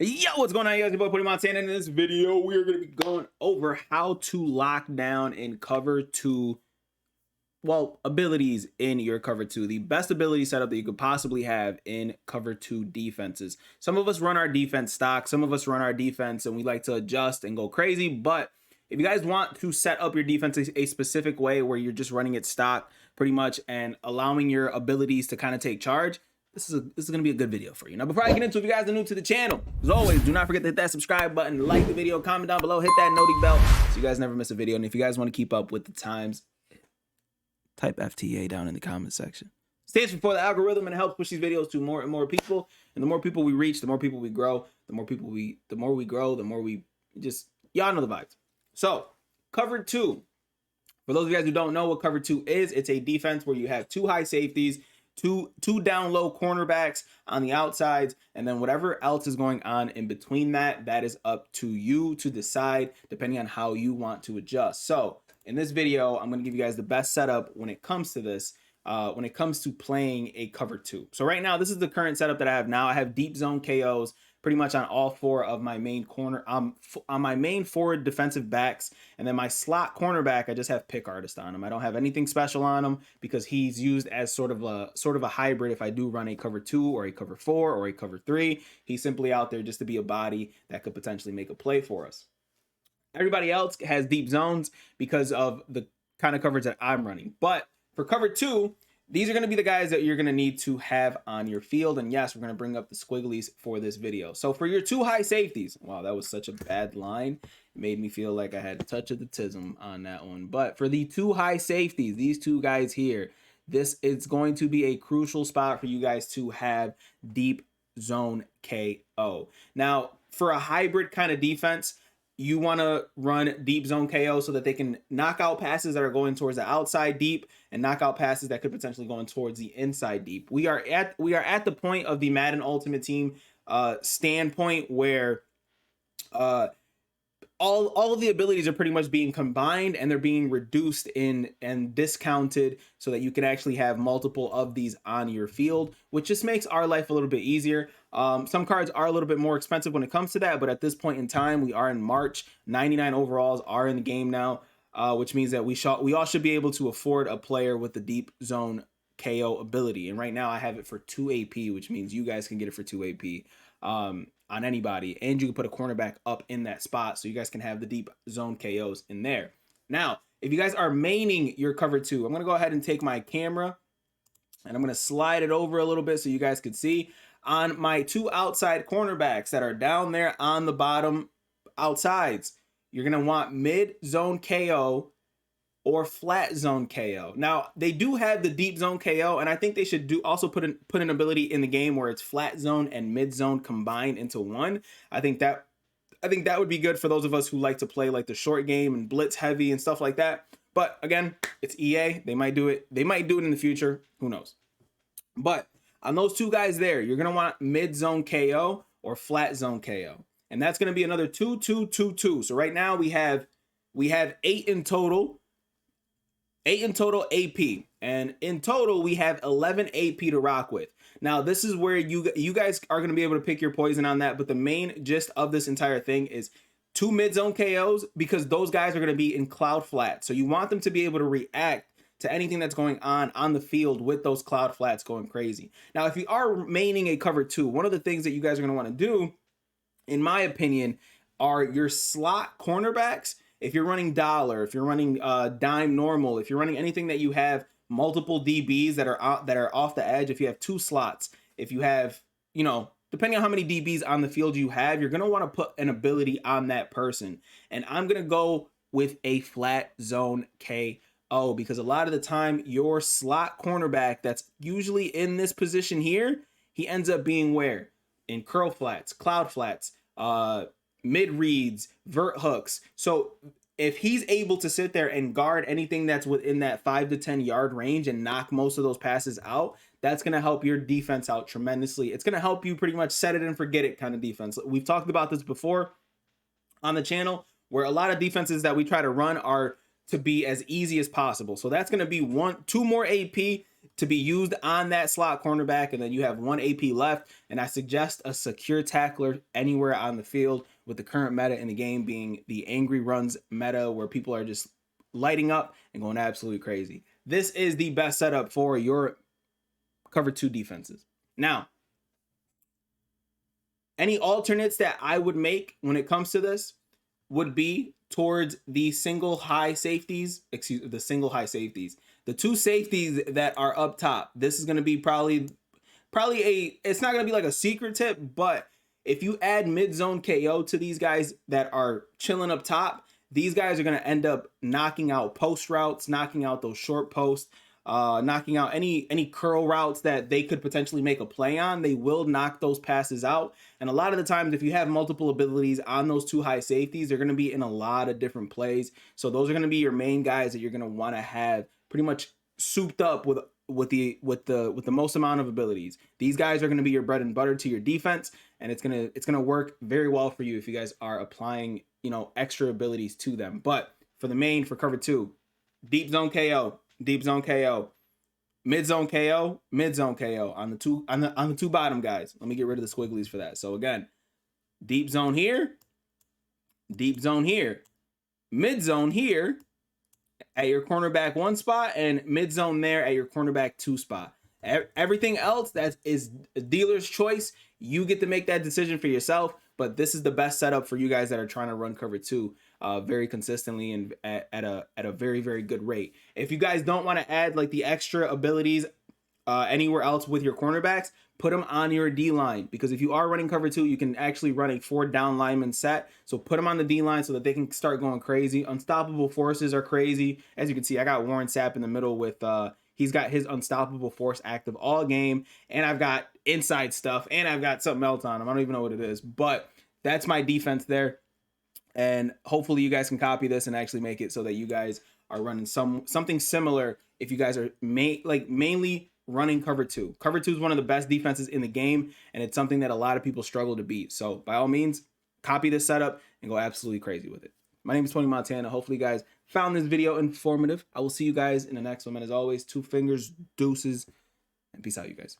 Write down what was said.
Yo, what's going on, you guys? Your boy Putty Montana. In this video, we are going to be going over how to lock down and cover two, well, abilities in your cover two. The best ability setup that you could possibly have in cover two defenses. Some of us run our defense stock. Some of us run our defense and we like to adjust and go crazy. But if you guys want to set up your defense a specific way where you're just running it stock pretty much and allowing your abilities to kind of take charge, this is going to be a good video for you. Now, before I get into it, if you guys are new to the channel, as always, do not forget to hit that subscribe button, like the video, comment down below, hit that noty bell so you guys never miss a video. And if you guys want to keep up with the times, type FTA down in the comment section. Stands for the algorithm, and it helps push these videos to more and more people. And the more people we reach, the more people we grow. The more we grow, the more we just, y'all know the vibes. So, cover two. For those of you guys who don't know what cover two is, it's a defense where you have two high safeties, two down low cornerbacks on the outsides, and then whatever else is going on in between that is up to you to decide depending on how you want to adjust. So in this video, I'm going to give you guys the best setup when it comes to this, when it comes to playing a cover two. So right now, this is the current setup that I have now. I have deep zone KOs pretty much on all four of my main corner, on my main forward defensive backs, and then my slot cornerback, I just have pick artist on him. I don't have anything special on him because he's used as sort of a hybrid. If I do run a cover two or a cover four or a cover three, he's simply out there just to be a body that could potentially make a play for us. Everybody else has deep zones because of the kind of coverage that I'm running. But for cover two, these are going to be the guys that you're going to need to have on your field. And yes, we're going to bring up the squigglies for this video. So for your two high safeties, wow, that was such a bad line. It made me feel like I had a touch of the tism on that one. But for the two high safeties, these two guys here, this is going to be a crucial spot for you guys to have deep zone KO. Now, for a hybrid kind of defense, you want to run deep zone KO so that they can knock out passes that are going towards the outside deep and knock out passes that could potentially go in towards the inside deep. We are at the point of the Madden Ultimate Team standpoint where all of the abilities are pretty much being combined and they're being reduced in and discounted so that you can actually have multiple of these on your field, which just makes our life a little bit easier. Some cards are a little bit more expensive when it comes to that, but at this point in time, we are in March. 99 overalls are in the game now, which means that we all should be able to afford a player with the deep zone KO ability. And right now I have it for 2 AP, which means you guys can get it for 2 AP. On anybody, and you can put a cornerback up in that spot so you guys can have the deep zone KOs in there. Now, if you guys are maining your cover two, I'm going to go ahead and take my camera and I'm going to slide it over a little bit so you guys can see. On my two outside cornerbacks that are down there on the bottom outsides, you're going to want mid zone KO or flat zone KO. Now, they do have the deep zone KO, and I think they should also put an ability in the game where it's flat zone and mid zone combined into one. I think that would be good for those of us who like to play like the short game and blitz heavy and stuff like that. But again, it's EA. They might do it. They might do it in the future. Who knows? But on those two guys there, you're going to want mid zone KO or flat zone KO. And that's going to be another 2-2-2-2. So right now we have 8 in total. 8 in total AP, and in total we have 11 AP to rock with. Now this is where you guys are going to be able to pick your poison on that, but the main gist of this entire thing is 2 mid-zone KOs because those guys are going to be in cloud flats. So you want them to be able to react to anything that's going on the field with those cloud flats going crazy. Now if you are maining a cover two, one of the things that you guys are going to want to do, in my opinion, are your slot cornerbacks. If you're running dollar, if you're running dime normal, if you're running anything that you have multiple DBs that are off the edge, if you have 2 slots, if you have, depending on how many DBs on the field you have, you're going to want to put an ability on that person. And I'm going to go with a flat zone KO because a lot of the time your slot cornerback that's usually in this position here, he ends up being where? In curl flats, cloud flats, mid reads, vert hooks. So if he's able to sit there and guard anything that's within that 5 to 10 yard range and knock most of those passes out, that's going to help your defense out tremendously. It's going to help you pretty much set it and forget it kind of defense. We've talked about this before on the channel where a lot of defenses that we try to run are to be as easy as possible. So that's going to be 2 more AP to be used on that slot cornerback, and then you have 1 AP left. And I suggest a secure tackler anywhere on the field, with the current meta in the game being the angry runs meta, where people are just lighting up and going absolutely crazy. This is the best setup for your cover 2 defenses. Now, any alternates that I would make when it comes to this would be towards the single high safeties, the single high safeties. The 2 safeties that are up top. This is going to be probably it's not going to be like a secret tip, but if you add mid zone KO to these guys that are chilling up top, these guys are going to end up knocking out post routes, knocking out those short posts, knocking out any curl routes that they could potentially make a play on. They will knock those passes out. And a lot of the times, if you have multiple abilities on those 2 high safeties, they're going to be in a lot of different plays. So those are going to be your main guys that you're going to want to have pretty much souped up with the most amount of abilities. These guys are going to be your bread and butter to your defense, and it's gonna work very well for you if you guys are applying, you know, extra abilities to them. But for cover 2, deep zone KO, deep zone KO, mid zone KO, mid zone KO on the 2 bottom guys. Let me get rid of the squigglies for that. So again, deep zone here, deep zone here, mid zone here at your cornerback 1 spot, and mid zone there at your cornerback 2 spot. Everything else that is a dealer's choice. You get to make that decision for yourself, but this is the best setup for you guys that are trying to run cover 2 very consistently and at a very, very good rate. If you guys don't want to add like the extra abilities anywhere else with your cornerbacks, put them on your D line, because if you are running cover 2, you can actually run a 4 down lineman set. So put them on the D line so that they can start going crazy. Unstoppable forces are crazy. As you can see, I got Warren Sapp in the middle with he's got his unstoppable force active all game, and I've got inside stuff, and I've got something else on him. I don't even know what it is, but that's my defense there. And hopefully you guys can copy this and actually make it so that you guys are running something similar if you guys are mainly running cover 2. Cover 2 is one of the best defenses in the game, and it's something that a lot of people struggle to beat. So by all means, copy this setup and go absolutely crazy with it. My name is Tony Montana. Hopefully you guys found this video informative. I will see you guys in the next one. And as always, 2 fingers, deuces, and peace out, you guys.